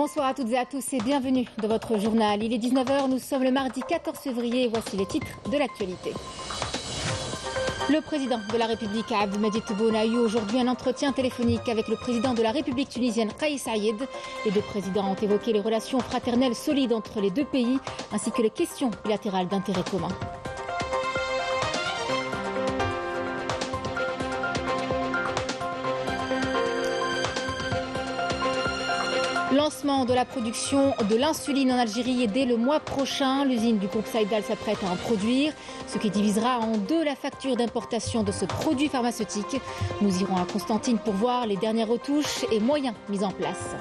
Bonsoir à toutes et à tous et bienvenue dans votre journal. Il est 19h, nous sommes le mardi 14 février et voici les titres de l'actualité. Le président de la République, Abdelmadjid Tebboune, a eu aujourd'hui un entretien téléphonique avec le président de la République tunisienne, Kais Saïed. Les deux présidents ont évoqué les relations fraternelles solides entre les deux pays ainsi que les questions bilatérales d'intérêt commun. Lancement de la production de l'insuline en Algérie dès le mois prochain. L'usine du groupe Saïdal s'apprête à en produire, ce qui divisera en deux la facture d'importation de ce produit pharmaceutique. Nous irons à Constantine pour voir les dernières retouches et moyens mis en place.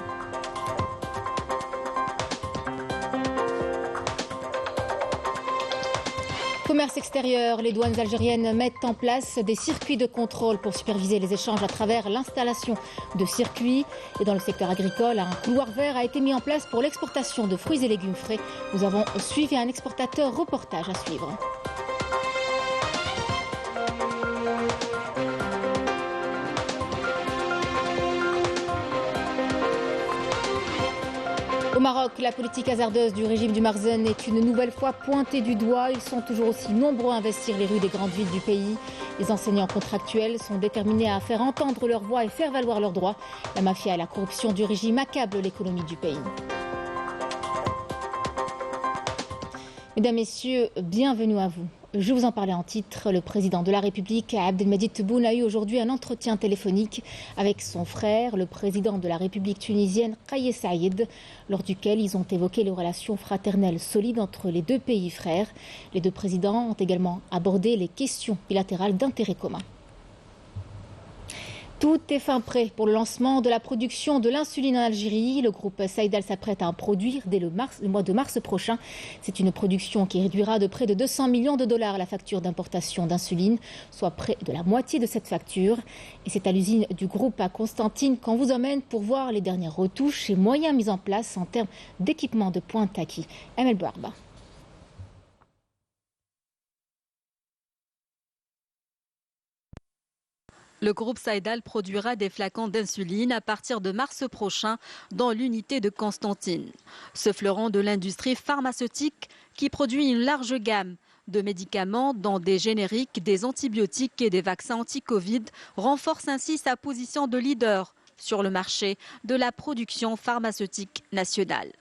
Commerce extérieur, les douanes algériennes mettent en place des circuits de contrôle pour superviser les échanges à travers l'installation de circuits. Et dans le secteur agricole, un couloir vert a été mis en place pour l'exportation de fruits et légumes frais. Nous avons suivi un exportateur, reportage à suivre. Au Maroc, la politique hasardeuse du régime du Marzen est une nouvelle fois pointée du doigt. Ils sont toujours aussi nombreux à investir les rues des grandes villes du pays. Les enseignants contractuels sont déterminés à faire entendre leur voix et faire valoir leurs droits. La mafia et la corruption du régime accablent l'économie du pays. Mesdames, Messieurs, bienvenue à vous. Je vous en parlais en titre. Le président de la République, Abdelmadjid Tebboune, a eu aujourd'hui un entretien téléphonique avec son frère, le président de la République tunisienne, Kais Saïed, lors duquel ils ont évoqué les relations fraternelles solides entre les deux pays frères. Les deux présidents ont également abordé les questions bilatérales d'intérêt commun. Tout est fin prêt pour le lancement de la production de l'insuline en Algérie. Le groupe Saïdal s'apprête à en produire dès le mois de mars prochain. C'est une production qui réduira de près de 200 millions de dollars la facture d'importation d'insuline, soit près de la moitié de cette facture. Et c'est à l'usine du groupe à Constantine qu'on vous emmène pour voir les dernières retouches et moyens mis en place en termes d'équipement de pointe acquis. Amel Bouarba. Le groupe Saïdal produira des flacons d'insuline à partir de mars prochain dans l'unité de Constantine. Ce fleuron de l'industrie pharmaceutique qui produit une large gamme de médicaments dont des génériques, des antibiotiques et des vaccins anti-Covid renforce ainsi sa position de leader sur le marché de la production pharmaceutique nationale.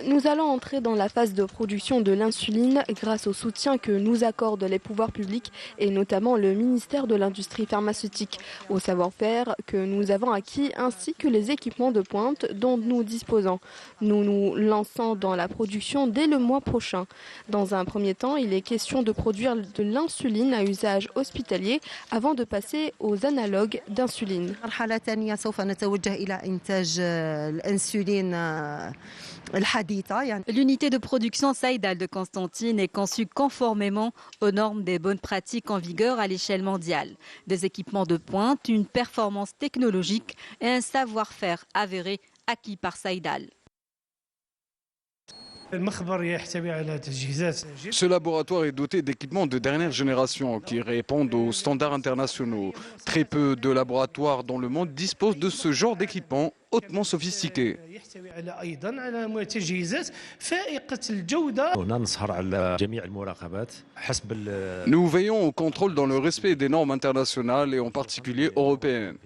Nous allons entrer dans la phase de production de l'insuline grâce au soutien que nous accordent les pouvoirs publics et notamment le ministère de l'Industrie pharmaceutique, au savoir-faire que nous avons acquis ainsi que les équipements de pointe dont nous disposons. Nous nous lançons dans la production dès le mois prochain. Dans un premier temps, il est question de produire de l'insuline à usage hospitalier avant de passer aux analogues d'insuline. L'unité de production Saïdal de Constantine est conçue conformément aux normes des bonnes pratiques en vigueur à l'échelle mondiale. Des équipements de pointe, une performance technologique et un savoir-faire avéré acquis par Saïdal. Ce laboratoire est doté d'équipements de dernière génération qui répondent aux standards internationaux. Très peu de laboratoires dans le monde disposent de ce genre d'équipements hautement sophistiqués. Nous veillons au contrôle dans le respect des normes internationales et en particulier européennes.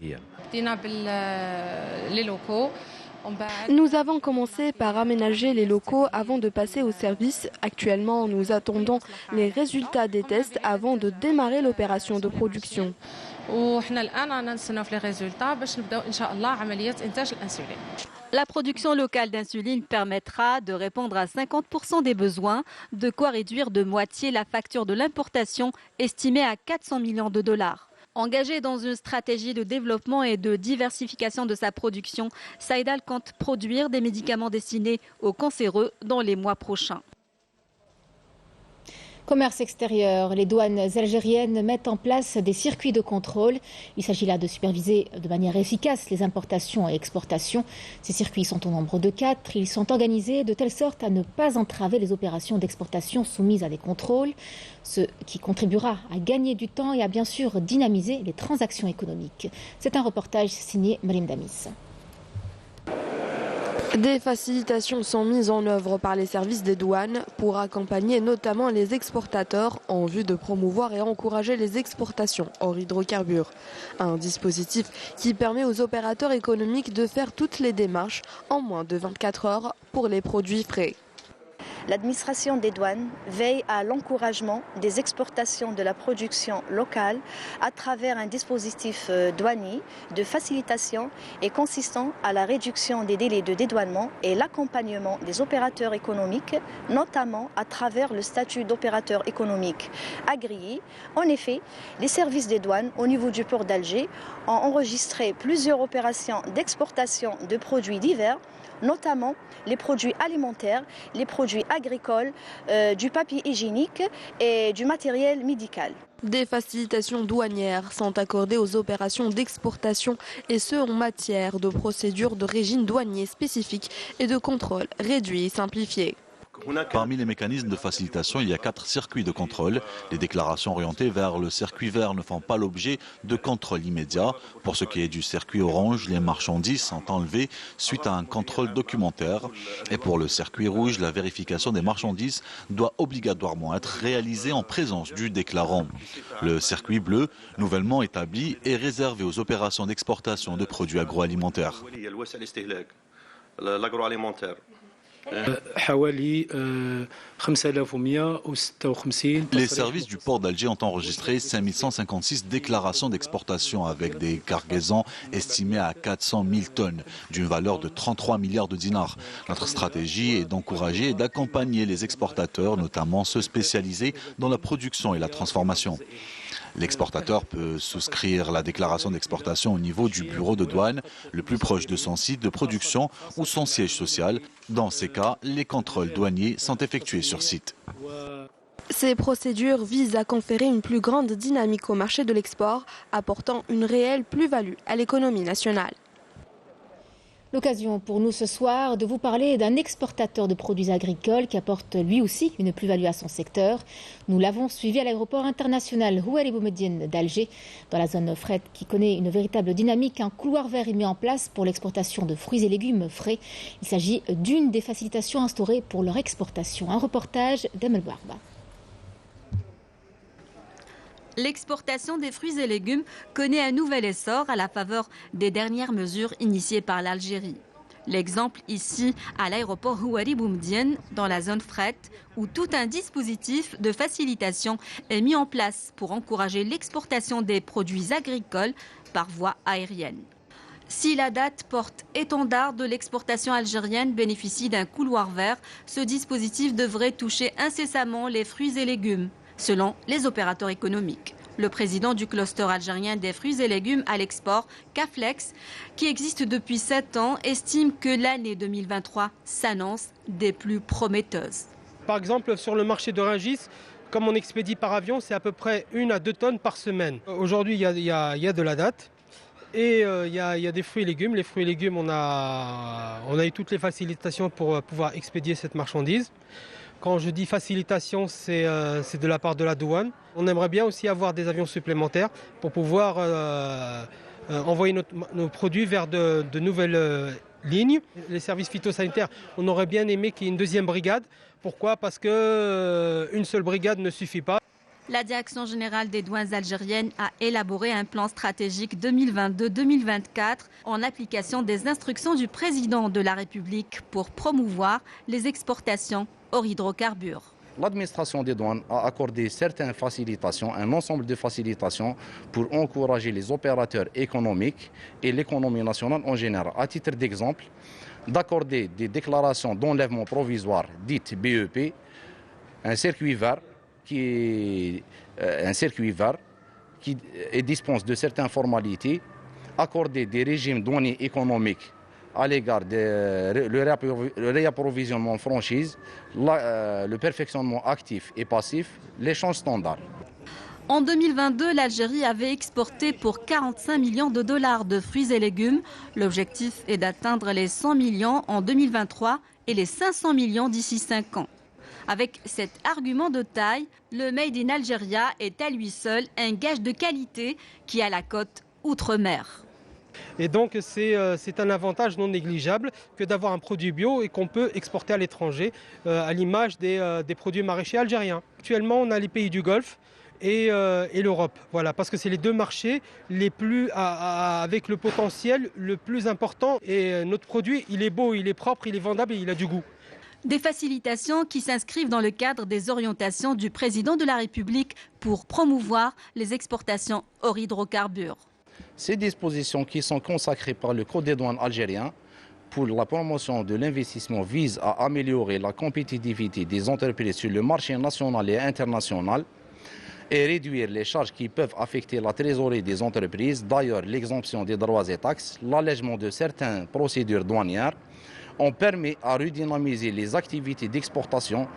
Nous avons commencé par aménager les locaux avant de passer au service. Actuellement, nous attendons les résultats des tests avant de démarrer l'opération de production. La production locale d'insuline permettra de répondre à 50% des besoins, de quoi réduire de moitié la facture de l'importation estimée à 400 millions de dollars. Engagé dans une stratégie de développement et de diversification de sa production, Saïdal compte produire des médicaments destinés aux cancéreux dans les mois prochains. Commerce extérieur, les douanes algériennes mettent en place des circuits de contrôle. Il s'agit là de superviser de manière efficace les importations et exportations. Ces circuits sont au nombre de 4. Ils sont organisés de telle sorte à ne pas entraver les opérations d'exportation soumises à des contrôles, ce qui contribuera à gagner du temps et à bien sûr dynamiser les transactions économiques. C'est un reportage signé Marim Damis. Des facilitations sont mises en œuvre par les services des douanes pour accompagner notamment les exportateurs en vue de promouvoir et encourager les exportations hors hydrocarbures. Un dispositif qui permet aux opérateurs économiques de faire toutes les démarches en moins de 24 heures pour les produits frais. L'administration des douanes veille à l'encouragement des exportations de la production locale à travers un dispositif douanier de facilitation et consistant à la réduction des délais de dédouanement et l'accompagnement des opérateurs économiques, notamment à travers le statut d'opérateur économique agréé. En effet, les services des douanes au niveau du port d'Alger ont enregistré plusieurs opérations d'exportation de produits divers, notamment les produits alimentaires, les produits agricoles, du papier hygiénique et du matériel médical. Des facilitations douanières sont accordées aux opérations d'exportation et ce en matière de procédures de régime douanier spécifique et de contrôle réduit et simplifié. Parmi les mécanismes de facilitation, il y a 4 circuits de contrôle. Les déclarations orientées vers le circuit vert ne font pas l'objet de contrôle immédiat. Pour ce qui est du circuit orange, les marchandises sont enlevées suite à un contrôle documentaire. Et pour le circuit rouge, la vérification des marchandises doit obligatoirement être réalisée en présence du déclarant. Le circuit bleu, nouvellement établi, est réservé aux opérations d'exportation de produits agroalimentaires. Les services du port d'Alger ont enregistré 5156 déclarations d'exportation avec des cargaisons estimées à 400 000 tonnes d'une valeur de 33 milliards de dinars. Notre stratégie est d'encourager et d'accompagner les exportateurs, notamment ceux spécialisés dans la production et la transformation. L'exportateur peut souscrire la déclaration d'exportation au niveau du bureau de douane le plus proche de son site de production ou son siège social. Dans ces cas, les contrôles douaniers sont effectués sur site. Ces procédures visent à conférer une plus grande dynamique au marché de l'export, apportant une réelle plus-value à l'économie nationale. L'occasion pour nous ce soir de vous parler d'un exportateur de produits agricoles qui apporte lui aussi une plus-value à son secteur. Nous l'avons suivi à l'aéroport international Houari Boumediene d'Alger, dans la zone fret qui connaît une véritable dynamique. Un couloir vert est mis en place pour l'exportation de fruits et légumes frais. Il s'agit d'une des facilitations instaurées pour leur exportation. Un reportage d'Emel Barba. L'exportation des fruits et légumes connaît un nouvel essor à la faveur des dernières mesures initiées par l'Algérie. L'exemple ici à l'aéroport Houari Boumediene, dans la zone fret, où tout un dispositif de facilitation est mis en place pour encourager l'exportation des produits agricoles par voie aérienne. Si la date porte étendard de l'exportation algérienne bénéficie d'un couloir vert, ce dispositif devrait toucher incessamment les fruits et légumes, selon les opérateurs économiques. Le président du cluster algérien des fruits et légumes à l'export, Caflex, qui existe depuis 7 ans, estime que l'année 2023 s'annonce des plus prometteuses. Par exemple, sur le marché de Rungis, comme on expédie par avion, c'est à peu près 1 à 2 tonnes par semaine. Aujourd'hui, il y a de la date et il y a des fruits et légumes. Les fruits et légumes, on a eu toutes les facilitations pour pouvoir expédier cette marchandise. Quand je dis facilitation, c'est de la part de la douane. On aimerait bien aussi avoir des avions supplémentaires pour pouvoir envoyer nos produits vers de nouvelles lignes. Les services phytosanitaires, on aurait bien aimé qu'il y ait une deuxième brigade. Pourquoi ? Parce qu'une seule brigade ne suffit pas. La Direction générale des douanes algériennes a élaboré un plan stratégique 2022-2024 en application des instructions du président de la République pour promouvoir les exportations hors hydrocarbures. L'administration des douanes a accordé certaines facilitations, un ensemble de facilitations pour encourager les opérateurs économiques et l'économie nationale en général. À titre d'exemple, d'accorder des déclarations d'enlèvement provisoire dites BEP, un circuit vert qui dispense de certaines formalités, accorder des régimes douaniers économiques à l'égard le réapprovisionnement franchise, le perfectionnement actif et passif, l'échange standard. En 2022, l'Algérie avait exporté pour 45 millions de dollars de fruits et légumes. L'objectif est d'atteindre les 100 millions en 2023 et les 500 millions d'ici 5 ans. Avec cet argument de taille, le Made in Algeria est à lui seul un gage de qualité qui a la cote outre-mer. Et donc c'est un avantage non négligeable que d'avoir un produit bio et qu'on peut exporter à l'étranger, à l'image des produits maraîchers algériens. Actuellement, on a les pays du Golfe et l'Europe, voilà, parce que c'est les deux marchés les plus avec le potentiel le plus important. Et notre produit, il est beau, il est propre, il est vendable et il a du goût. Des facilitations qui s'inscrivent dans le cadre des orientations du président de la République pour promouvoir les exportations hors hydrocarbures. Ces dispositions qui sont consacrées par le Code des douanes algérien pour la promotion de l'investissement visent à améliorer la compétitivité des entreprises sur le marché national et international et réduire les charges qui peuvent affecter la trésorerie des entreprises. D'ailleurs, l'exemption des droits et taxes, l'allègement de certaines procédures douanières ont permis à redynamiser les activités d'exportation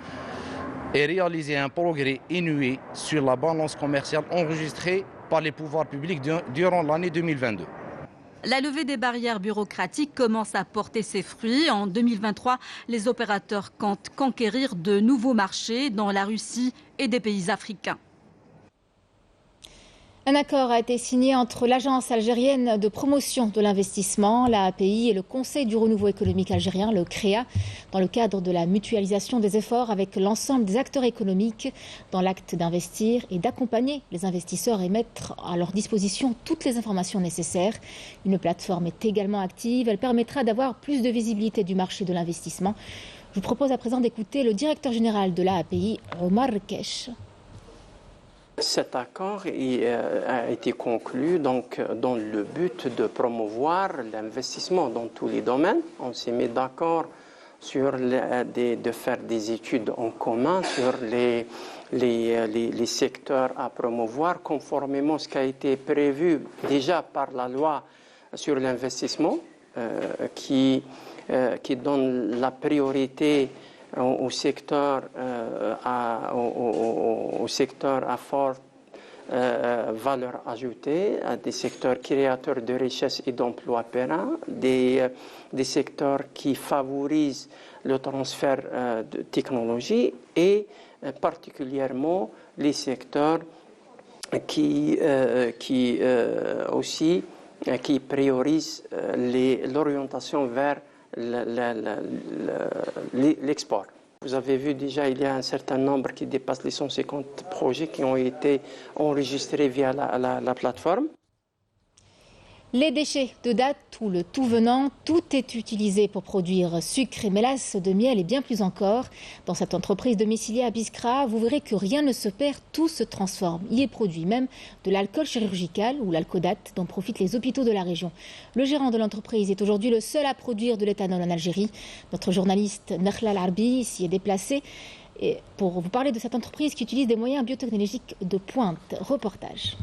et réaliser un progrès inouï sur la balance commerciale enregistrée par les pouvoirs publics durant l'année 2022. La levée des barrières bureaucratiques commence à porter ses fruits. En 2023, les opérateurs comptent conquérir de nouveaux marchés dans la Russie et des pays africains. Un accord a été signé entre l'Agence algérienne de promotion de l'investissement, l'API, et le Conseil du renouveau économique algérien, le CREA, dans le cadre de la mutualisation des efforts avec l'ensemble des acteurs économiques dans l'acte d'investir et d'accompagner les investisseurs et mettre à leur disposition toutes les informations nécessaires. Une plateforme est également active. Elle permettra d'avoir plus de visibilité du marché de l'investissement. Je vous propose à présent d'écouter le directeur général de l'API, Omar Kesh. Cet accord a été conclu donc, dans le but de promouvoir l'investissement dans tous les domaines. On s'est mis d'accord sur de faire des études en commun sur les secteurs à promouvoir, conformément à ce qui a été prévu déjà par la loi sur l'investissement, qui donne la priorité au secteur à forte valeur ajoutée, à des secteurs créateurs de richesses et d'emplois pérennes, des secteurs qui favorisent le transfert de technologie et particulièrement les secteurs qui priorisent l'orientation vers l'export. Vous avez vu déjà, il y a un certain nombre qui dépasse les 150 projets qui ont été enregistrés via la plateforme. Les déchets de date ou le tout venant, tout est utilisé pour produire sucre et mélasse de miel et bien plus encore. Dans cette entreprise domiciliée à Biskra, vous verrez que rien ne se perd, tout se transforme. Y est produit même de l'alcool chirurgical ou l'alcodate dont profitent les hôpitaux de la région. Le gérant de l'entreprise est aujourd'hui le seul à produire de l'éthanol en Algérie. Notre journaliste Nakhla Al-Arbi s'y est déplacé pour vous parler de cette entreprise qui utilise des moyens biotechnologiques de pointe. Reportage.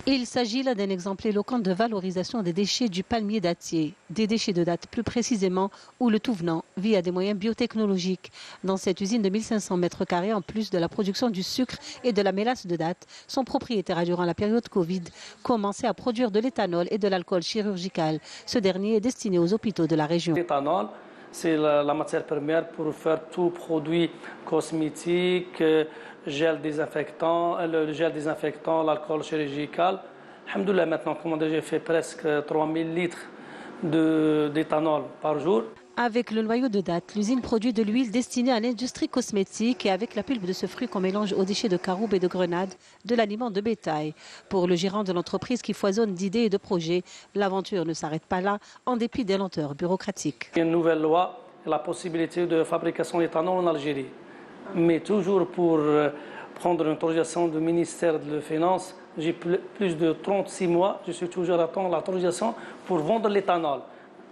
Il s'agit là d'un exemple éloquent de valorisation des déchets du palmier dattier, des déchets de date plus précisément, ou le tout venant, via des moyens biotechnologiques. Dans cette usine de 1500 mètres carrés, en plus de la production du sucre et de la mélasse de date, son propriétaire a, durant la période Covid, commencé à produire de l'éthanol et de l'alcool chirurgical. Ce dernier est destiné aux hôpitaux de la région. L'éthanol, c'est la matière première pour faire tout produit cosmétique, le gel désinfectant, l'alcool chirurgical. Alhamdoulilah, maintenant, comme j'ai fait presque 3000 litres d'éthanol par jour. Avec le noyau de date, l'usine produit de l'huile destinée à l'industrie cosmétique et avec la pulpe de ce fruit qu'on mélange aux déchets de caroube et de grenade, de l'aliment de bétail. Pour le gérant de l'entreprise qui foisonne d'idées et de projets, l'aventure ne s'arrête pas là, en dépit des lenteurs bureaucratiques. Il y a une nouvelle loi, la possibilité de fabrication d'éthanol en Algérie. Mais toujours pour prendre une autorisation du ministère de la Finance, j'ai plus de 36 mois, je suis toujours à attendre l'autorisation pour vendre l'éthanol.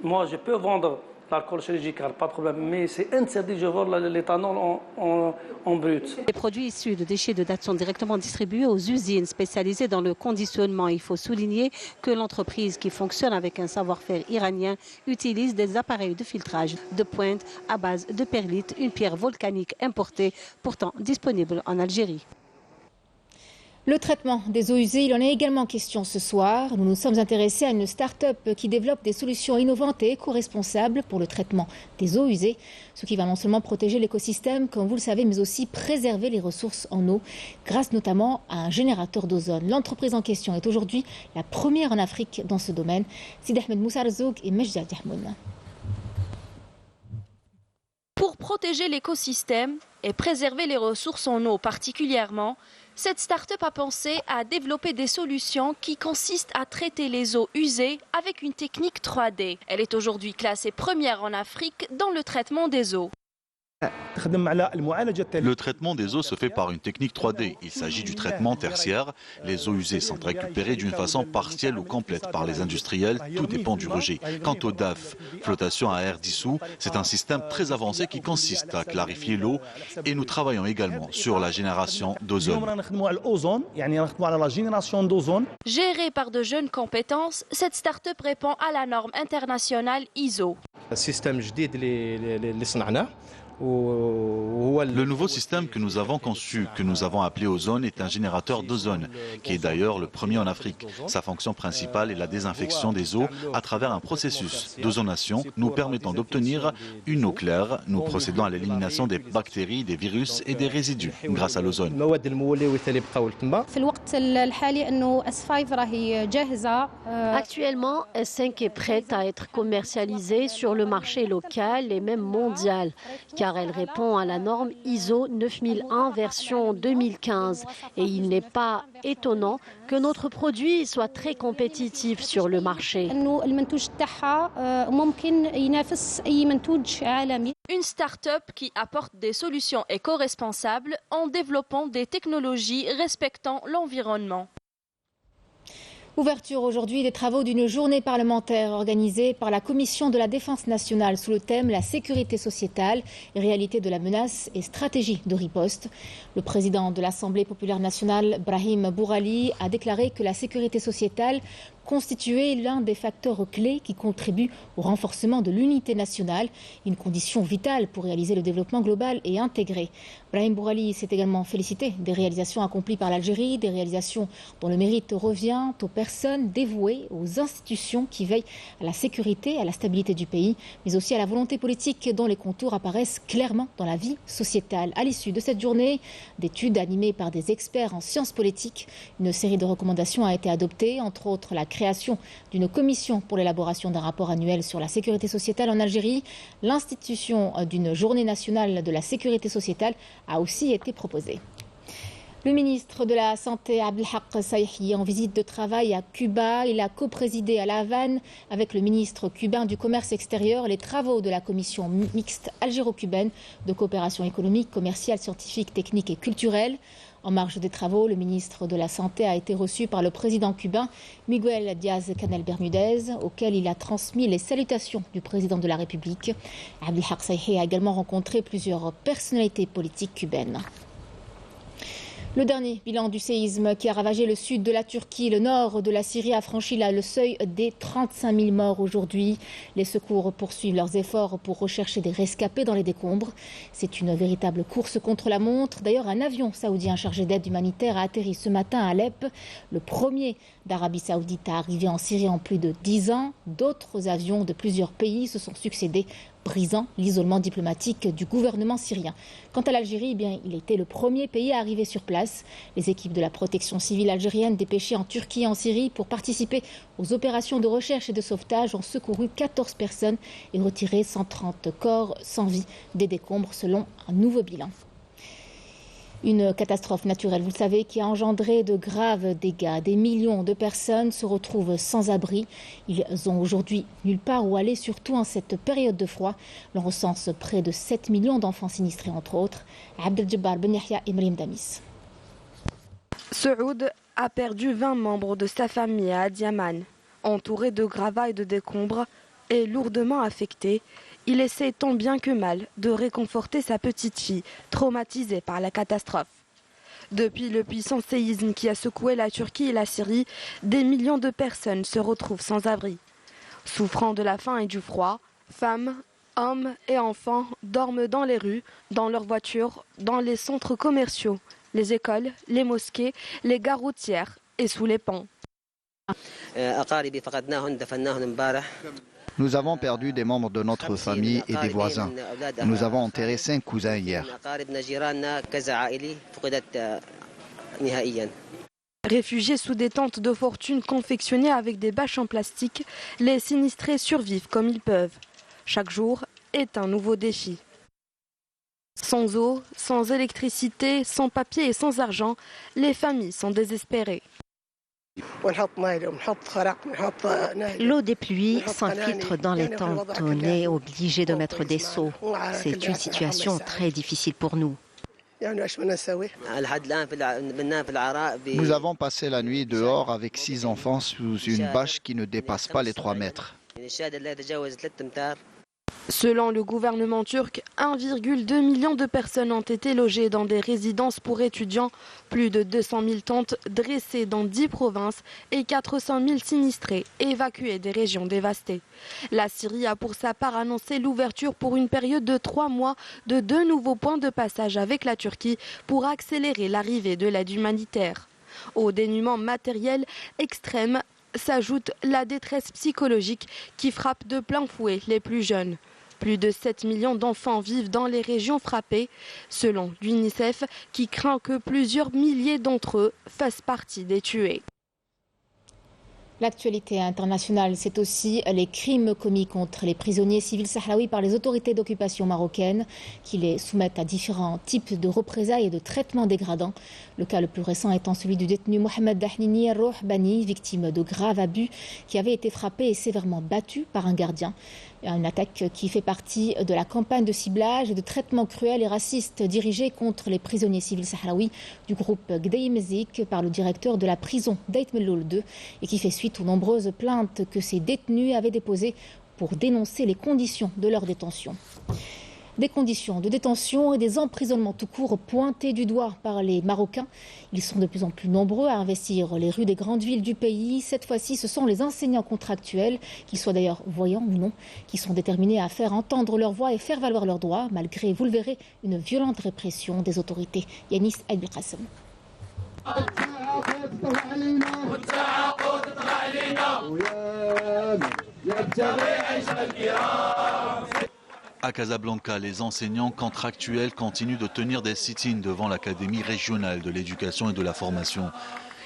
Moi, je peux vendre l'alcool chirurgical, pas de problème. Mais c'est interdit, je vends l'éthanol en brut. Les produits issus de déchets de dattes sont directement distribués aux usines spécialisées dans le conditionnement. Il faut souligner que l'entreprise, qui fonctionne avec un savoir-faire iranien, utilise des appareils de filtrage de pointe à base de perlite, une pierre volcanique importée, pourtant disponible en Algérie. Le traitement des eaux usées, il en est également question ce soir. Nous nous sommes intéressés à une start-up qui développe des solutions innovantes et éco-responsables pour le traitement des eaux usées, ce qui va non seulement protéger l'écosystème, comme vous le savez, mais aussi préserver les ressources en eau, grâce notamment à un générateur d'ozone. L'entreprise en question est aujourd'hui la première en Afrique dans ce domaine. Sidi Ahmed Moussa Arzouk et Mejda Diahmoun. Pour protéger l'écosystème et préserver les ressources en eau particulièrement, cette start-up a pensé à développer des solutions qui consistent à traiter les eaux usées avec une technique 3D. Elle est aujourd'hui classée première en Afrique dans le traitement des eaux. Le traitement des eaux se fait par une technique 3D. Il s'agit du traitement tertiaire. Les eaux usées sont récupérées d'une façon partielle ou complète par les industriels. Tout dépend du rejet. Quant au DAF, flottation à air dissous, c'est un système très avancé qui consiste à clarifier l'eau et nous travaillons également sur la génération d'ozone. Gérée par de jeunes compétences, cette start-up répond à la norme internationale ISO. Le nouveau système que nous avons conçu, que nous avons appelé Ozone, est un générateur d'ozone, qui est d'ailleurs le premier en Afrique. Sa fonction principale est la désinfection des eaux à travers un processus d'ozonation nous permettant d'obtenir une eau claire. Nous procédons à l'élimination des bactéries, des virus et des résidus grâce à l'ozone. Actuellement, S5 est prête à être commercialisée sur le marché local et même mondial, car elle répond à la norme ISO 9001 version 2015. Et il n'est pas étonnant que notre produit soit très compétitif sur le marché. Une start-up qui apporte des solutions éco-responsables en développant des technologies respectant l'environnement. Ouverture aujourd'hui des travaux d'une journée parlementaire organisée par la Commission de la Défense nationale sous le thème « La sécurité sociétale, réalité de la menace et stratégie de riposte ». Le président de l'Assemblée populaire nationale, Brahim Bourali, a déclaré que la sécurité sociétale constituait l'un des facteurs clés qui contribuent au renforcement de l'unité nationale, une condition vitale pour réaliser le développement global et intégré. Brahim Bourali s'est également félicité des réalisations accomplies par l'Algérie, des réalisations dont le mérite revient aux personnes dévouées, aux institutions qui veillent à la sécurité, à la stabilité du pays, mais aussi à la volonté politique dont les contours apparaissent clairement dans la vie sociétale. À l'issue de cette journée d'études animées par des experts en sciences politiques, une série de recommandations a été adoptée, entre autres la création d'une commission pour l'élaboration d'un rapport annuel sur la sécurité sociétale en Algérie. L'institution d'une journée nationale de la sécurité sociétale a aussi été proposée. Le ministre de la Santé, Abdelhak Saïhi, en visite de travail à Cuba. Il a coprésidé à La Havane avec le ministre cubain du Commerce extérieur les travaux de la commission mixte algéro-cubaine de coopération économique, commerciale, scientifique, technique et culturelle. En marge des travaux, le ministre de la Santé a été reçu par le président cubain Miguel Díaz-Canel Bermudez, auquel il a transmis les salutations du président de la République. Abdelhak Saïhi a également rencontré plusieurs personnalités politiques cubaines. Le dernier bilan du séisme qui a ravagé le sud de la Turquie, le nord de la Syrie a franchi le seuil des 35 000 morts aujourd'hui. Les secours poursuivent leurs efforts pour rechercher des rescapés dans les décombres. C'est une véritable course contre la montre. D'ailleurs, un avion saoudien chargé d'aide humanitaire a atterri ce matin à Alep, le premier d'Arabie saoudite à arriver en Syrie en plus de 10 ans. D'autres avions de plusieurs pays se sont succédés, brisant l'isolement diplomatique du gouvernement syrien. Quant à l'Algérie, il était le premier pays à arriver sur place. Les équipes de la protection civile algérienne dépêchées en Turquie et en Syrie pour participer aux opérations de recherche et de sauvetage ont secouru 14 personnes et retiré 130 corps sans vie des décombres selon un nouveau bilan. Une catastrophe naturelle, vous le savez, qui a engendré de graves dégâts. Des millions de personnes se retrouvent sans abri. Ils ont aujourd'hui nulle part où aller, surtout en cette période de froid. L'on recense près de 7 millions d'enfants sinistrés, entre autres. Abdeljabbar Ben Yahya et Mriem Damis. Saoud a perdu 20 membres de sa famille à Adiaman. Entouré de gravats et de décombres et lourdement affecté, Il essaie tant bien que mal de réconforter sa petite fille, traumatisée par la catastrophe. Depuis le puissant séisme qui a secoué la Turquie et la Syrie, des millions de personnes se retrouvent sans abri. Souffrant de la faim et du froid, femmes, hommes et enfants dorment dans les rues, dans leurs voitures, dans les centres commerciaux, les écoles, les mosquées, les gares routières et sous les ponts. Nous avons perdu des membres de notre famille et des voisins. Nous avons enterré 5 cousins hier. Réfugiés sous des tentes de fortune confectionnées avec des bâches en plastique, les sinistrés survivent comme ils peuvent. Chaque jour est un nouveau défi. Sans eau, sans électricité, sans papier et sans argent, les familles sont désespérées. L'eau des pluies s'infiltre dans les tentes. On est obligé de mettre des seaux. C'est une situation très difficile pour nous. Nous avons passé la nuit dehors avec 6 enfants sous une bâche qui ne dépasse pas les 3 mètres. Selon le gouvernement turc, 1,2 million de personnes ont été logées dans des résidences pour étudiants, plus de 200 000 tentes dressées dans 10 provinces et 400 000 sinistrés évacués des régions dévastées. La Syrie a pour sa part annoncé l'ouverture pour une période de 3 mois de 2 nouveaux points de passage avec la Turquie pour accélérer l'arrivée de l'aide humanitaire. Au dénuement matériel extrême s'ajoute la détresse psychologique qui frappe de plein fouet les plus jeunes. Plus de 7 millions d'enfants vivent dans les régions frappées, selon l'UNICEF, qui craint que plusieurs milliers d'entre eux fassent partie des tués. L'actualité internationale, c'est aussi les crimes commis contre les prisonniers civils sahraouis par les autorités d'occupation marocaines qui les soumettent à différents types de représailles et de traitements dégradants. Le cas le plus récent étant celui du détenu Mohamed Dahnini Rouhbani, victime de graves abus, qui avait été frappé et sévèrement battu par un gardien. Une attaque qui fait partie de la campagne de ciblage et de traitement cruel et raciste dirigée contre les prisonniers civils sahraouis du groupe Gdei Mezik par le directeur de la prison d'Ait Melloul II et qui fait suite aux nombreuses plaintes que ces détenus avaient déposées pour dénoncer les conditions de leur détention. Des conditions de détention et des emprisonnements tout court pointés du doigt par les Marocains. Ils sont de plus en plus nombreux à investir les rues des grandes villes du pays. Cette fois-ci, ce sont les enseignants contractuels, qu'ils soient d'ailleurs voyants ou non, qui sont déterminés à faire entendre leur voix et faire valoir leurs droits, malgré, vous le verrez, une violente répression des autorités. Yanis Al-Qassem. À Casablanca, les enseignants contractuels continuent de tenir des sit-ins devant l'Académie régionale de l'éducation et de la formation.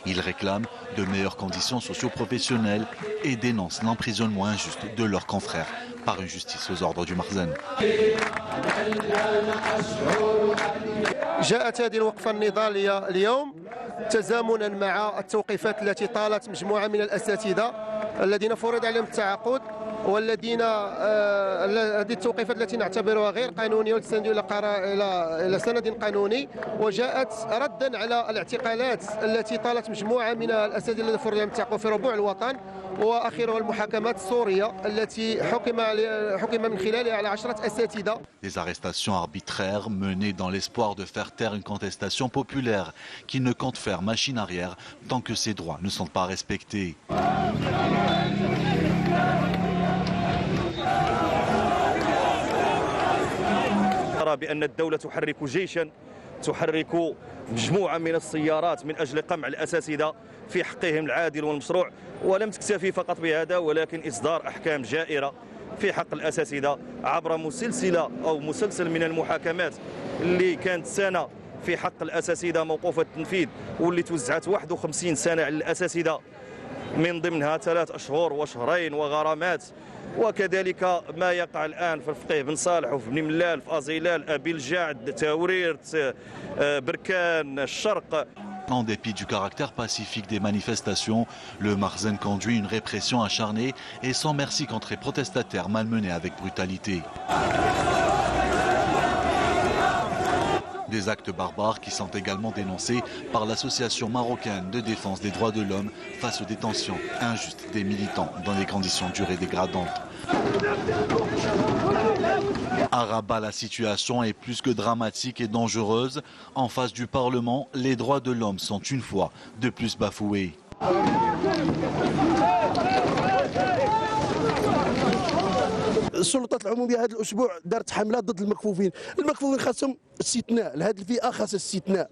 Ils réclament de meilleures conditions socio-professionnelles et dénoncent l'emprisonnement injuste de leurs confrères par une justice aux ordres du Marzen. جاءت هذه الوقفة النضالية اليوم تزامنا مع التوقيفات التي طالت مجموعة من الأساتذة الذين فرض عليهم التعاقد والذين هذه التوقيفات التي نعتبرها غير قانونيه وتستند الى سند قانوني وجاءت ردا على الاعتقالات التي طالت مجموعه من الاساتذه الذين فرض عليهم التعاقد في ربوع الوطن واخرها المحاكمات السوريه التي حكم من خلالها على 10 اساتذه. Des arrestations arbitraires menées dans l'espoir de faire taire une contestation populaire qui ne compte faire machine arrière tant que ses droits ne sont pas respectés. بأن الدولة تحرك جيشا تحرك مجموعة من السيارات من أجل قمع الأساتذة في حقهم العادل والمشروع ولم تكتفي فقط بهذا ولكن إصدار أحكام جائرة في حق الأساتذة عبر مسلسل من المحاكمات اللي كانت سنة في حق الأساتذة موقوفة التنفيذ واللي توزعت 51 سنة على الأساتذة من ضمنها 3 أشهر وشهرين وغرامات وكذلك ما يقع الآن في الفقيه بن صالح وفي بن ملال في أزيلال أبي الجعد تاوريرت بركان الشرق. En dépit du caractère pacifique des manifestations, le Marzen conduit une répression acharnée et sans merci contre les protestataires malmenés avec brutalité. Des actes barbares qui sont également dénoncés par l'association marocaine de défense des droits de l'homme face aux détentions injustes des militants dans des conditions dures et dégradantes. À Rabat, la situation est plus que dramatique et dangereuse. En face du Parlement, les droits de l'homme sont une fois de plus bafoués. السلطات العموميه هذا الاسبوع دارت حمله ضد المكفوفين خاصهم استثناء لهذه الفئه خاصها استثناء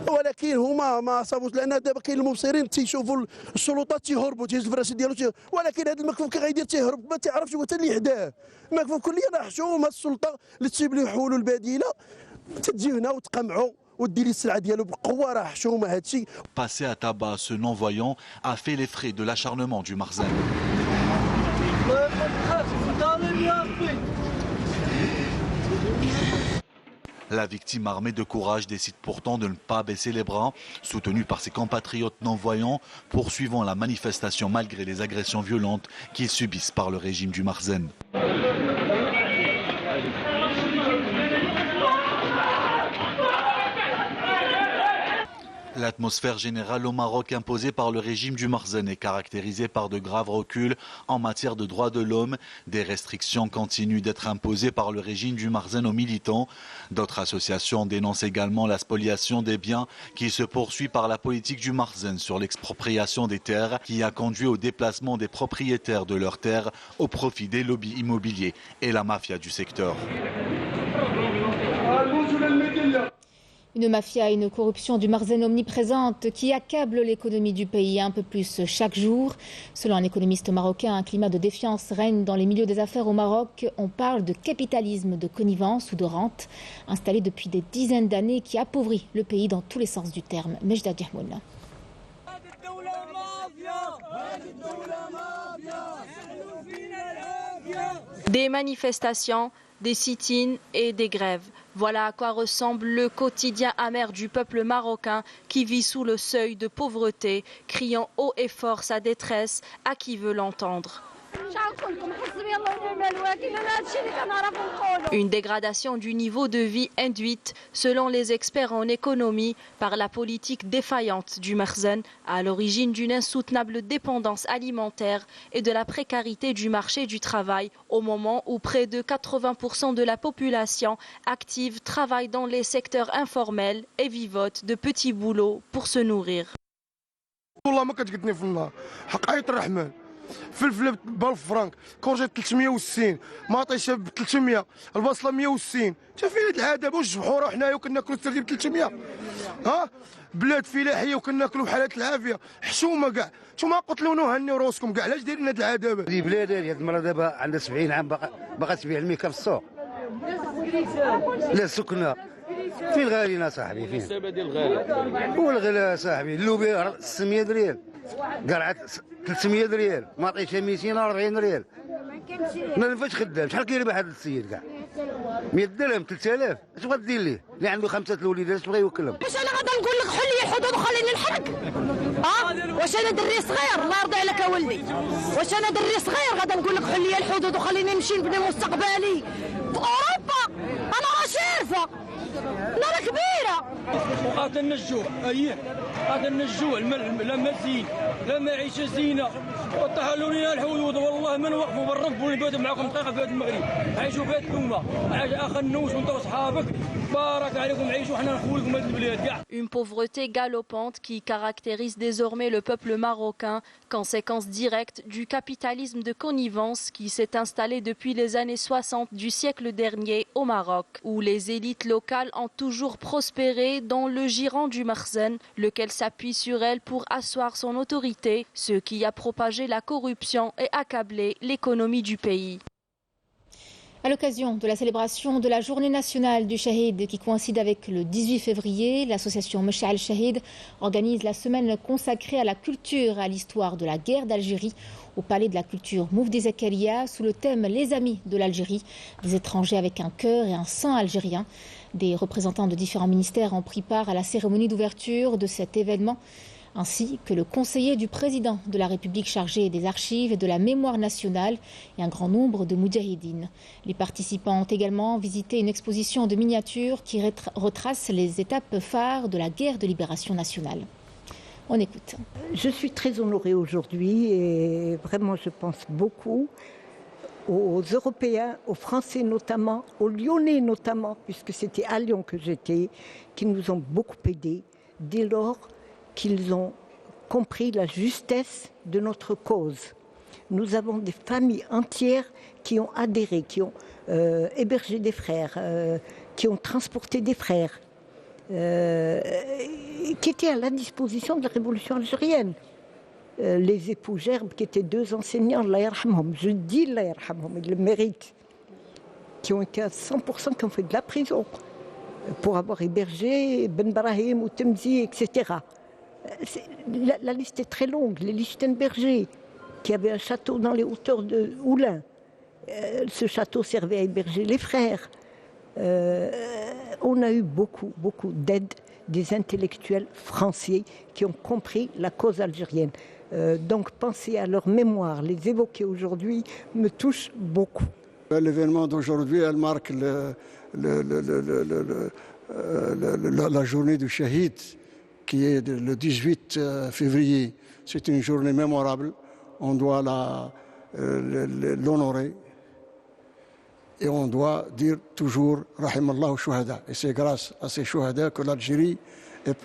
ولكن هما ما صابوش لان دابا كاين المبصرين تيشوفوا السلطات تيهربوا تيهز الفراشي ديالو ولكن هذا المكفوف كي غيدير تيهرب ما تعرفش هو حتى اللي حداه المكفوف كليا راه حشومه السلطه اللي تجيب له حلول البديله تجي هنا وتقمعوا ودير السلعه ديالو بقوه راه حشومه هذا الشيء. Passé à tabac, ce non-voyant a fait les frais de l'acharnement du Marzen. La victime armée de courage décide pourtant de ne pas baisser les bras, soutenue par ses compatriotes non-voyants, poursuivant la manifestation malgré les agressions violentes qu'ils subissent par le régime du Marzen. L'atmosphère générale au Maroc imposée par le régime du Marzen est caractérisée par de graves reculs en matière de droits de l'homme. Des restrictions continuent d'être imposées par le régime du Marzen aux militants. D'autres associations dénoncent également la spoliation des biens qui se poursuit par la politique du Marzen sur l'expropriation des terres qui a conduit au déplacement des propriétaires de leurs terres au profit des lobbies immobiliers et la mafia du secteur. Une mafia et une corruption du Marzen omniprésente qui accable l'économie du pays un peu plus chaque jour. Selon un économiste marocain, un climat de défiance règne dans les milieux des affaires au Maroc. On parle de capitalisme, de connivence ou de rente installé depuis des dizaines d'années qui appauvrit le pays dans tous les sens du terme. Mejda Djahmouna. Des manifestations, des sit-ins et des grèves. Voilà à quoi ressemble le quotidien amer du peuple marocain qui vit sous le seuil de pauvreté, criant haut et fort sa détresse à qui veut l'entendre. Une dégradation du niveau de vie induite, selon les experts en économie, par la politique défaillante du Marzen, à l'origine d'une insoutenable dépendance alimentaire et de la précarité du marché du travail, au moment où près de 80% de la population active travaille dans les secteurs informels et vivote de petits boulots pour se nourrir. فلفله ب 1000 فرانك، كورجي ب 360، ماطيشه ب 300، البصله 160، تا فين هاد العذاب واش جبحوره حنايا وكناكلوا السردين ب 300؟ ها؟ بلاد فلاحيه وكناكلوا بحال هاد العافيه، حشومه كاع، نتوما قتلونوا هنيو راسكم كاع، علاش دايرين هاد العذاب؟ هذه بلاد هاد المرا دابا عندها 70 عام باغا تبيع الميكا في السوق. لا سكنه فين غالينا صاحبي فين؟ السبب ديال الغالي. والغلا صاحبي اللوبي 600 ريال. قرعه 300 ريال ما عطيتها 240 ريال ما فاش خدام شحال كيربح هذا السيد كاع 100 درهم 3000 اش بغا دير ليه اللي عنده 5 الوليدات اش بغا يوكلهم واش انا غادا نقول لك حل لي الحدود وخليني نحرق واش انا دري صغير الله يرضي عليك ولدي واش انا دري صغير غادا نقول لك حل لي الحدود وخليني نمشي نبني مستقبلي في اوروبا انا راه شارفه انا راه كبيره قاتلنا الجوع قاتلنا الجوع لا ما زين لا معيشه زينه وطحلوا لنا الحدود والله ما نوقفوا بالرب ونبات معكم دقيقه في هذا المغرب عيشوا في هذه الامه اخا النوس وانت وصحابك بارك عليكم عيشوا حنا نخويكم هذه البلاد كاع. Une pauvreté galopante qui caractérise désormais le peuple marocain, conséquence directe du capitalisme de connivence qui s'est installé depuis les années 60 du siècle dernier au Maroc, où les élites locales ont toujours prospéré dans le giron du Marzen, lequel s'appuie sur elles pour asseoir son autorité, ce qui a propagé la corruption et accablé l'économie du pays. À l'occasion de la célébration de la journée nationale du Shahid qui coïncide avec le 18 février, l'association Mesh'al Shahid organise la semaine consacrée à la culture et à l'histoire de la guerre d'Algérie au Palais de la Culture Moufdi Zakaria sous le thème Les Amis de l'Algérie, des étrangers avec un cœur et un sang algérien. Des représentants de différents ministères ont pris part à la cérémonie d'ouverture de cet événement ainsi que le conseiller du président de la République chargé des archives et de la mémoire nationale et un grand nombre de moudjahidines. Les participants ont également visité une exposition de miniatures qui retrace les étapes phares de la guerre de libération nationale. On écoute. Je suis très honorée aujourd'hui et vraiment je pense beaucoup aux Européens, aux Français notamment, aux Lyonnais notamment, puisque c'était à Lyon que j'étais, qui nous ont beaucoup aidés dès lors qu'ils ont compris la justesse de notre cause. Nous avons des familles entières qui ont adhéré, qui ont hébergé des frères, qui ont transporté des frères, qui étaient à la disposition de la révolution algérienne. Les époux Gerbe, qui étaient deux enseignants, Allah yarhamhum, je dis Allah yarhamhum, ils le méritent, qui ont été à 100%, qui ont fait de la prison pour avoir hébergé Ben Brahim ou Temzi, etc. La liste est très longue. Les Lichtenberger, qui avaient un château dans les hauteurs de Oulin, ce château servait à héberger les frères. On a eu beaucoup d'aide des intellectuels français qui ont compris la cause algérienne. Donc penser à leur mémoire, les évoquer aujourd'hui, me touche beaucoup. L'événement d'aujourd'hui, elle marque la journée du Shahid, qui est le 18 février. C'est une journée mémorable, on doit l'honorer. Et on doit dire toujours Rahimallahu Shuhada. Et c'est grâce à ces Shuhada que l'Algérie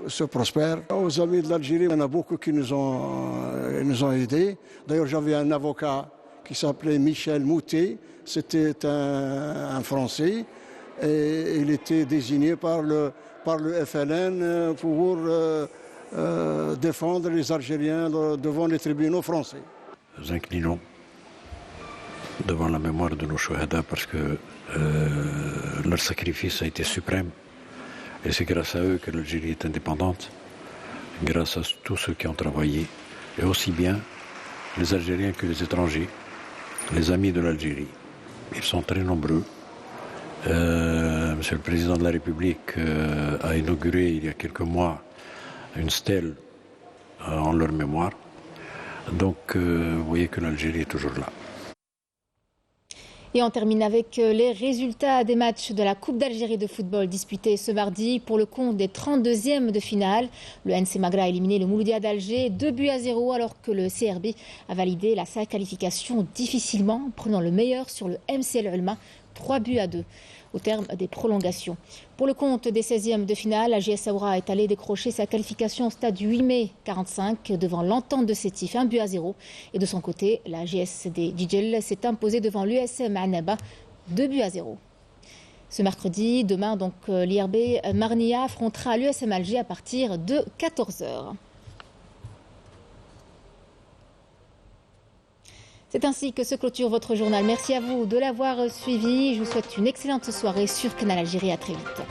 se prospère. Aux amis de l'Algérie, il y en a beaucoup qui nous ont aidés. D'ailleurs, j'avais un avocat qui s'appelait Michel Moutet. C'était un Français. Et il était désigné par le FLN pour défendre les Algériens devant les tribunaux français. Nous inclinons devant la mémoire de nos Shuhada parce que leur sacrifice a été suprême. Et c'est grâce à eux que l'Algérie est indépendante, grâce à tous ceux qui ont travaillé, et aussi bien les Algériens que les étrangers, les amis de l'Algérie. Ils sont très nombreux. Monsieur le Président de la République a inauguré il y a quelques mois une stèle en leur mémoire. Donc vous voyez que l'Algérie est toujours là. Et on termine avec les résultats des matchs de la Coupe d'Algérie de football disputés ce mardi pour le compte des 32e de finale. Le NC Magra a éliminé le Mouloudia d'Alger 2-0 alors que le CRB a validé sa qualification difficilement, prenant le meilleur sur le MCL Ulma 3-2 au terme des prolongations. Pour le compte des 16e de finale, la JS Saoura est allée décrocher sa qualification au stade 8 mai 45 devant l'Entente de Sétif 1-0. Et de son côté, la GS des Djidjel s'est imposée devant l'USM Annaba 2-0. Ce mercredi, demain, donc l'IRB Marnia affrontera l'USM Alger à partir de 14h. C'est ainsi que se clôture votre journal. Merci à vous de l'avoir suivi. Je vous souhaite une excellente soirée sur Canal Algérie. À très vite.